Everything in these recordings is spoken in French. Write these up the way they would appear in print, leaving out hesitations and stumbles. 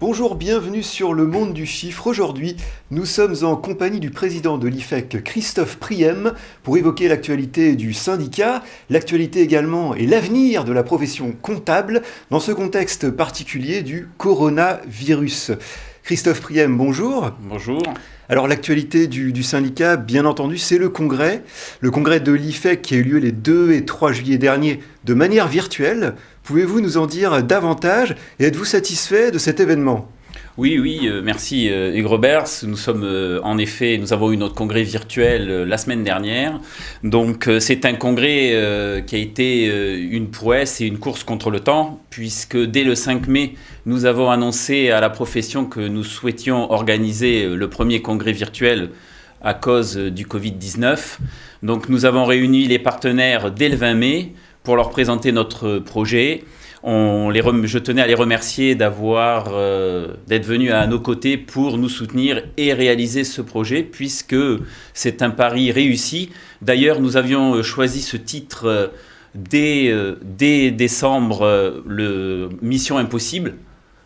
Bonjour, bienvenue sur Le Monde du Chiffre. Aujourd'hui, nous sommes en compagnie du président de l'IFEC, Christophe Priem, pour évoquer l'actualité du syndicat, l'actualité également et l'avenir de la profession comptable dans ce contexte particulier du coronavirus. Christophe Priem, bonjour. Bonjour. Alors l'actualité du syndicat, bien entendu, c'est le congrès de l'IFEC qui a eu lieu les 2 et 3 juillet dernier de manière virtuelle. Pouvez-vous nous en dire davantage et êtes-vous satisfait de cet événement ? Oui, merci Hugues Robert. Nous avons eu notre congrès virtuel la semaine dernière. Donc c'est un congrès qui a été une prouesse et une course contre le temps, puisque dès le 5 mai, nous avons annoncé à la profession que nous souhaitions organiser le premier congrès virtuel à cause du Covid-19. Donc nous avons réuni les partenaires dès le 20 mai pour leur présenter notre projet. Je tenais à les remercier d'être venus à nos côtés pour nous soutenir et réaliser ce projet, puisque c'est un pari réussi. D'ailleurs, nous avions choisi ce titre dès décembre, Mission Impossible.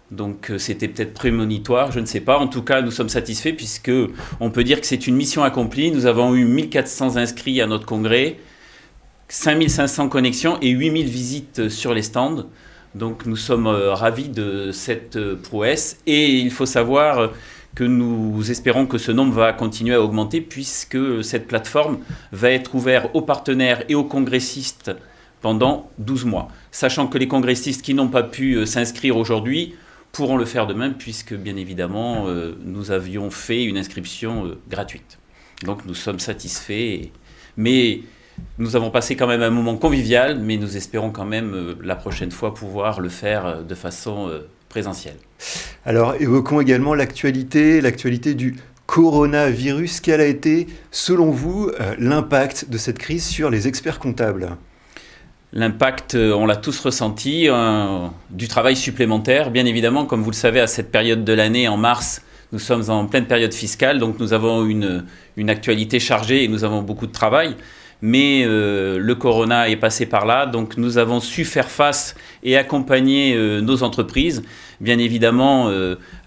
Donc c'était peut-être prémonitoire, je ne sais pas. En tout cas, nous sommes satisfaits puisqu'on peut dire que c'est une mission accomplie. Nous avons eu 1400 inscrits à notre congrès, 5500 connexions et 8000 visites sur les stands. Donc nous sommes ravis de cette prouesse et il faut savoir que nous espérons que ce nombre va continuer à augmenter puisque cette plateforme va être ouverte aux partenaires et aux congressistes pendant 12 mois. Sachant que les congressistes qui n'ont pas pu s'inscrire aujourd'hui pourront le faire demain puisque bien évidemment nous avions fait une inscription gratuite. Donc nous sommes satisfaits, mais nous avons passé quand même un moment convivial, mais nous espérons quand même la prochaine fois pouvoir le faire de façon présentielle. Alors évoquons également l'actualité du coronavirus. Quel a été, selon vous, l'impact de cette crise sur les experts comptables ? L'impact, on l'a tous ressenti, du travail supplémentaire. Bien évidemment, comme vous le savez, à cette période de l'année, en mars, nous sommes en pleine période fiscale, donc nous avons une actualité chargée et nous avons beaucoup de travail. Mais le corona est passé par là, donc nous avons su faire face et accompagner nos entreprises. Bien évidemment,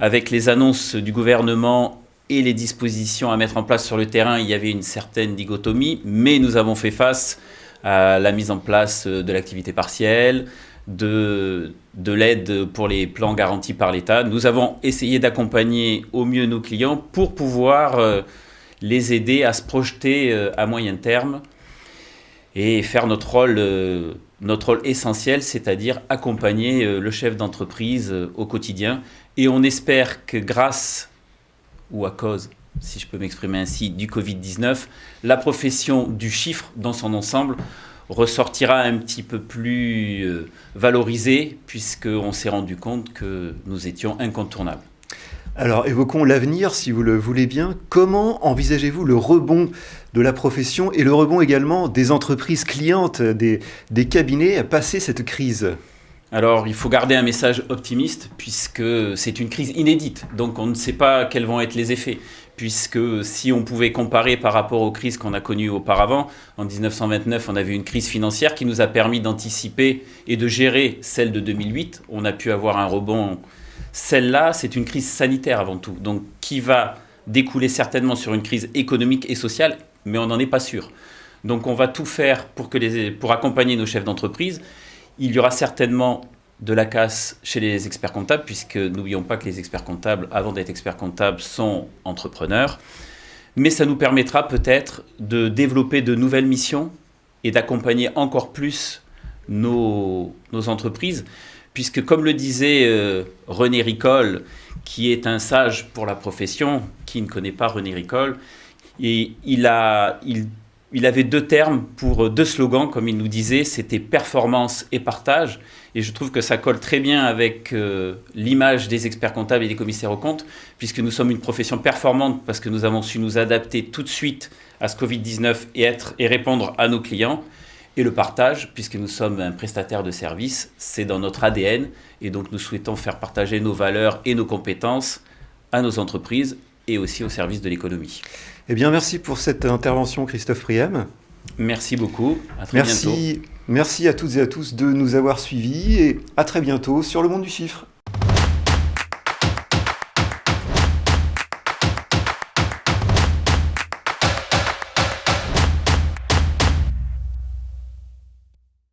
avec les annonces du gouvernement et les dispositions à mettre en place sur le terrain, il y avait une certaine dichotomie, mais nous avons fait face à la mise en place de l'activité partielle, de l'aide pour les plans garantis par l'État. Nous avons essayé d'accompagner au mieux nos clients pour pouvoir les aider à se projeter à moyen terme et faire notre rôle essentiel, c'est-à-dire accompagner le chef d'entreprise au quotidien. Et on espère que grâce, ou à cause, si je peux m'exprimer ainsi, du Covid-19, la profession du chiffre dans son ensemble ressortira un petit peu plus valorisée, puisqu'on s'est rendu compte que nous étions incontournables. Alors évoquons l'avenir, si vous le voulez bien. Comment envisagez-vous le rebond de la profession et le rebond également des entreprises clientes, des cabinets, passer cette crise ? Alors, il faut garder un message optimiste puisque c'est une crise inédite. Donc, on ne sait pas quels vont être les effets. Puisque si on pouvait comparer par rapport aux crises qu'on a connues auparavant, en 1929, on avait une crise financière qui nous a permis d'anticiper et de gérer celle de 2008. On a pu avoir un rebond. Celle-là, c'est une crise sanitaire avant tout. Donc, qui va découler certainement sur une crise économique et sociale, mais on n'en est pas sûr. Donc, on va tout faire pour accompagner nos chefs d'entreprise. Il y aura certainement de la casse chez les experts comptables, puisque n'oublions pas que les experts comptables, avant d'être experts comptables, sont entrepreneurs. Mais ça nous permettra peut-être de développer de nouvelles missions et d'accompagner encore plus nos entreprises, puisque comme le disait René Ricol, qui est un sage pour la profession, qui ne connaît pas René Ricol, et il avait 2 termes pour 2 slogans, comme il nous disait, c'était performance et partage. Et je trouve que ça colle très bien avec l'image des experts comptables et des commissaires aux comptes, puisque nous sommes une profession performante parce que nous avons su nous adapter tout de suite à ce Covid-19 et répondre à nos clients. Et le partage, puisque nous sommes un prestataire de services, c'est dans notre ADN. Et donc nous souhaitons faire partager nos valeurs et nos compétences à nos entreprises et aussi au service de l'économie. Eh bien, merci pour cette intervention, Christophe Priem. Merci beaucoup. À très bientôt. Merci à toutes et à tous de nous avoir suivis et à très bientôt sur Le Monde du Chiffre.